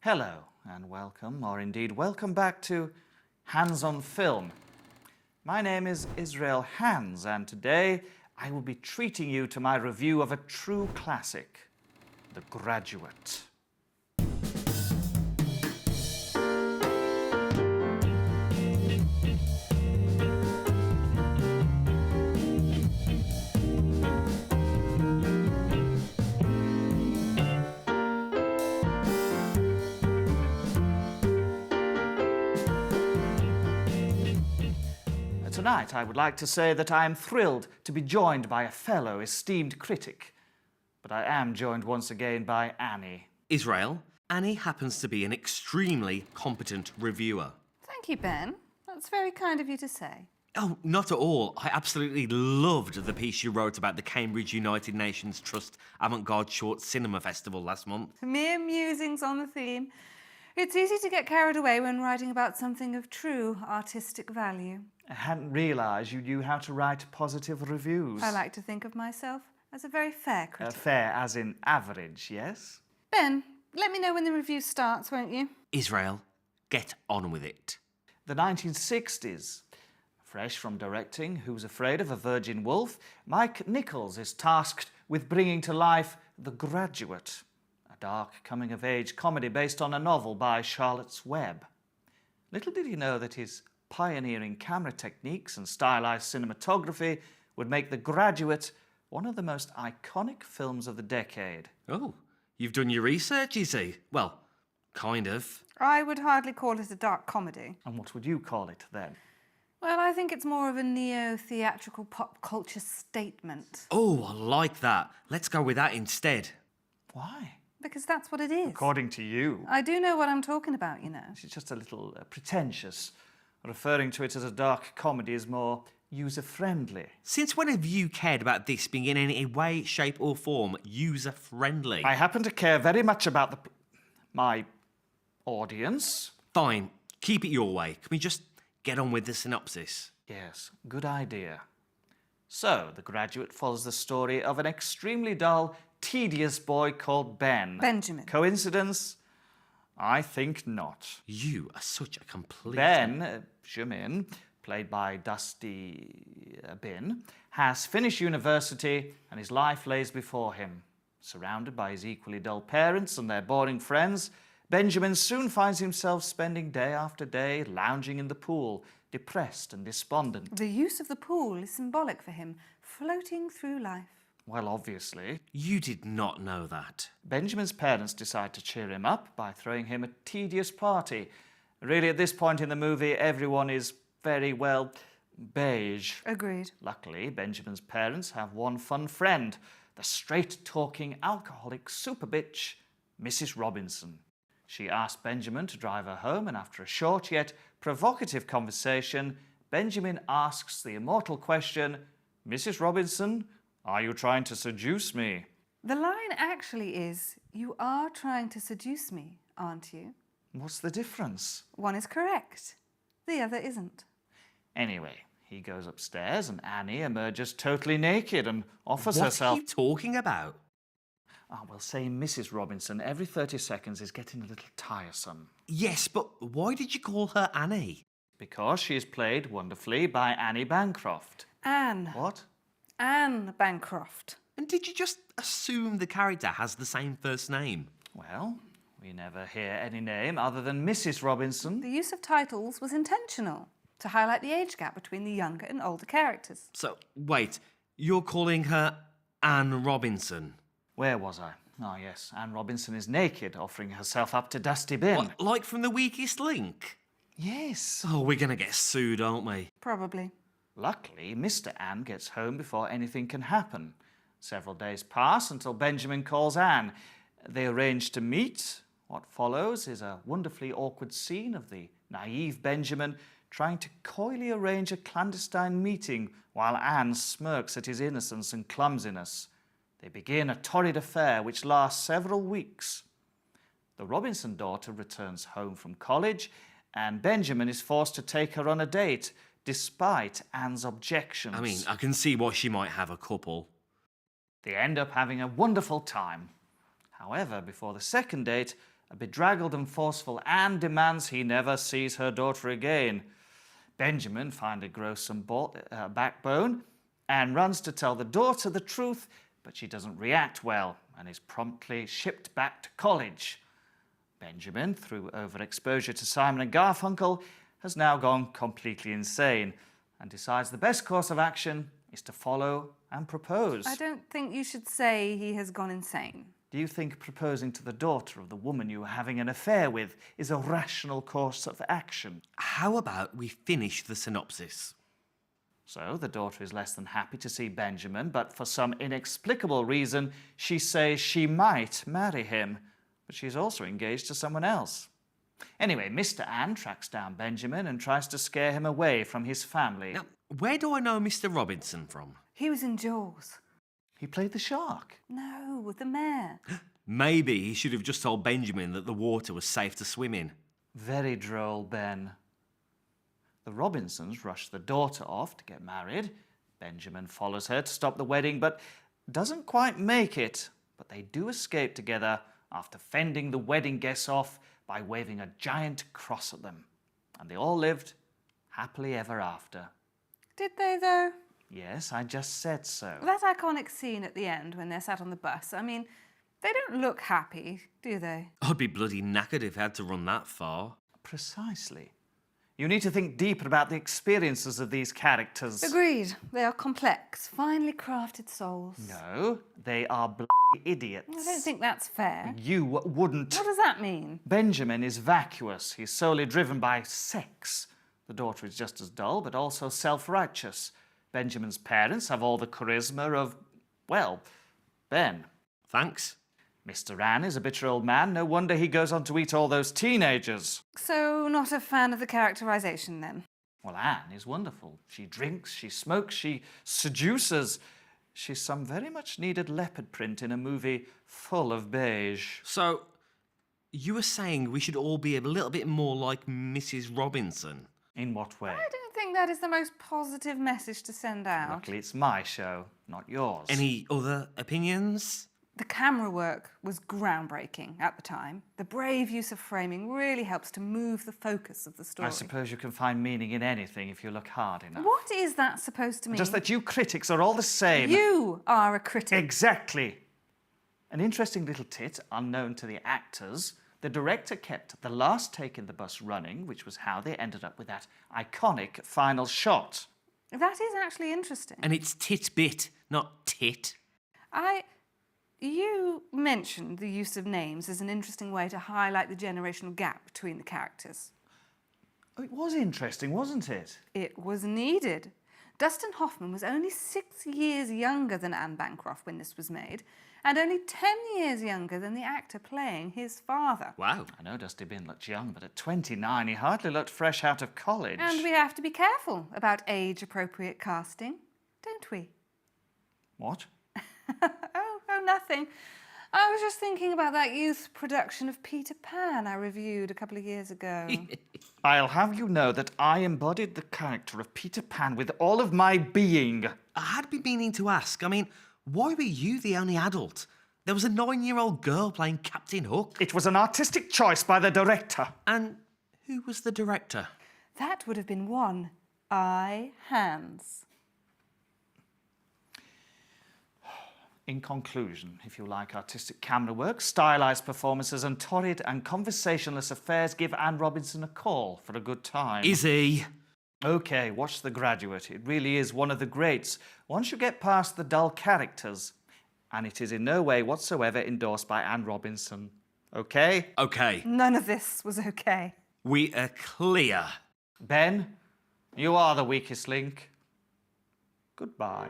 Hello and welcome, or indeed welcome back to Hands on Film. My name is Israel Hands, and today I will be treating you to my review of a true classic, The Graduate. Tonight, I would like to say that I am thrilled to be joined by a fellow esteemed critic. But I am joined once again by Annie. Israel, Annie happens to be an extremely competent reviewer. Thank you, Ben. That's very kind of you to say. Oh, not at all. I absolutely loved the piece you wrote about the Cambridge United Nations Trust Avant-Garde Short Cinema Festival last month. Mere musings on the theme. It's easy to get carried away when writing about something of true artistic value. I hadn't realised you knew how to write positive reviews. I like to think of myself as a very fair critic. Fair as in average, yes? Ben, let me know when the review starts, won't you? Israel, get on with it. The 1960s. Fresh from directing Who's Afraid of a Virgin Wolf, Mike Nichols is tasked with bringing to life The Graduate, a dark coming-of-age comedy based on a novel by Charlotte's Web. Little did he know that his pioneering camera techniques and stylized cinematography would make The Graduate one of the most iconic films of the decade. Oh, you've done your research, you see. Well, kind of. I would hardly call it a dark comedy. And what would you call it then? Well, I think it's more of a neo-theatrical pop culture statement. Oh, I like that. Let's go with that instead. Why? Because that's what it is. According to you. I do know what I'm talking about, you know. It's just a little pretentious. Referring to it as a dark comedy is more user-friendly. Since when have you cared about this being in any way, shape or form user-friendly? I happen to care very much about my audience. Fine, keep it your way. Can we just get on with the synopsis? Yes, good idea. So, The Graduate follows the story of an extremely dull, tedious boy called Ben. Benjamin. Coincidence? I think not. You are such a complete... Benjamin, played by Dusty Bin, has finished university and his life lays before him. Surrounded by his equally dull parents and their boring friends, Benjamin soon finds himself spending day after day lounging in the pool, depressed and despondent. The use of the pool is symbolic for him, floating through life. Well, obviously. You did not know that. Benjamin's parents decide to cheer him up by throwing him a tedious party. Really, at this point in the movie, everyone is very, well, beige. Agreed. Luckily, Benjamin's parents have one fun friend, the straight-talking alcoholic super bitch, Mrs. Robinson. She asks Benjamin to drive her home, and after a short yet provocative conversation, Benjamin asks the immortal question, "Mrs. Robinson, are you trying to seduce me?" The line actually is, "You are trying to seduce me, aren't you?" What's the difference? One is correct. The other isn't. Anyway, he goes upstairs and Annie emerges totally naked and offers What herself... are you talking about? Well, saying Mrs. Robinson every 30 seconds is getting a little tiresome. Yes, but why did you call her Annie? Because she is played wonderfully by Annie Bancroft. Anne. What? Anne Bancroft. And did you just assume the character has the same first name? Well, we never hear any name other than Mrs. Robinson. The use of titles was intentional, to highlight the age gap between the younger and older characters. So, wait, you're calling her Anne Robinson? Where was I? Oh, yes, Anne Robinson is naked, offering herself up to Dusty Bin. What, like from The Weakest Link? Yes. Oh, we're gonna get sued, aren't we? Probably. Luckily, Mr. Anne gets home before anything can happen. Several days pass until Benjamin calls Anne. They arrange to meet. What follows is a wonderfully awkward scene of the naive Benjamin trying to coyly arrange a clandestine meeting while Anne smirks at his innocence and clumsiness. They begin a torrid affair which lasts several weeks. The Robinson daughter returns home from college and Benjamin is forced to take her on a date despite Anne's objections. I mean, I can see why she might have a couple. They end up having a wonderful time. However, before the second date, A bedraggled and forceful Anne demands he never sees her daughter again. Benjamin finally grows some backbone and runs to tell the daughter the truth, but she doesn't react well and is promptly shipped back to college. Benjamin, through overexposure to Simon and Garfunkel, has now gone completely insane and decides the best course of action is to follow and propose. I don't think you should say he has gone insane. Do you think proposing to the daughter of the woman you are having an affair with is a rational course of action? How about we finish the synopsis? So the daughter is less than happy to see Benjamin, but for some inexplicable reason, she says she might marry him, but she's also engaged to someone else. Anyway, Mr. Anne tracks down Benjamin and tries to scare him away from his family. Now, where do I know Mr. Robinson from? He was in Jaws. He played the shark. No, the mayor. Maybe he should have just told Benjamin that the water was safe to swim in. Very droll, Ben. The Robinsons rush the daughter off to get married. Benjamin follows her to stop the wedding, but doesn't quite make it. But they do escape together after fending the wedding guests off by waving a giant cross at them. And they all lived happily ever after. Did they, though? Yes, I just said so. That iconic scene at the end when they're sat on the bus, I mean, they don't look happy, do they? I'd be bloody knackered if I had to run that far. Precisely. You need to think deeper about the experiences of these characters. Agreed. They are complex, finely crafted souls. No, they are bloody idiots. I don't think that's fair. You wouldn't. What does that mean? Benjamin is vacuous. He's solely driven by sex. The daughter is just as dull, but also self-righteous. Benjamin's parents have all the charisma of, well, Ben. Thanks. Mr. Anne is a bitter old man. No wonder he goes on to eat all those teenagers. So, not a fan of the characterisation, then? Well, Anne is wonderful. She drinks, she smokes, she seduces. She's some very much needed leopard print in a movie full of beige. So, you were saying we should all be a little bit more like Mrs. Robinson? In what way? I don't think that is the most positive message to send out. Luckily, it's my show, not yours. Any other opinions? The camera work was groundbreaking at the time. The brave use of framing really helps to move the focus of the story. I suppose you can find meaning in anything if you look hard enough. What is that supposed to mean? Just that you critics are all the same. You are a critic. Exactly. An interesting little tit, unknown to the actors. The director kept the last take in the bus running, which was how they ended up with that iconic final shot. That is actually interesting. And it's tit-bit, not tit. You mentioned the use of names as an interesting way to highlight the generational gap between the characters. Oh, it was interesting, wasn't it? It was needed. Dustin Hoffman was only 6 years younger than Anne Bancroft when this was made, and only 10 years younger than the actor playing his father. Wow. I know Dusty Bin looked young, but at 29 he hardly looked fresh out of college. And we have to be careful about age-appropriate casting, don't we? What? Oh, nothing. I was just thinking about that youth production of Peter Pan I reviewed a couple of years ago. I'll have you know that I embodied the character of Peter Pan with all of my being. I had been meaning to ask, why were you the only adult? There was a 9-year-old girl playing Captain Hook. It was an artistic choice by the director. And who was the director? That would have been one iHands. In conclusion, if you like artistic camera work, stylized performances and torrid and conversationless affairs, give Anne Robinson a call for a good time. Izzy. OK, watch The Graduate. It really is one of the greats. Once you get past the dull characters, and it is in no way whatsoever endorsed by Anne Robinson. OK? Okay, None of this was okay. we are clear. Ben, you are the weakest link. Goodbye.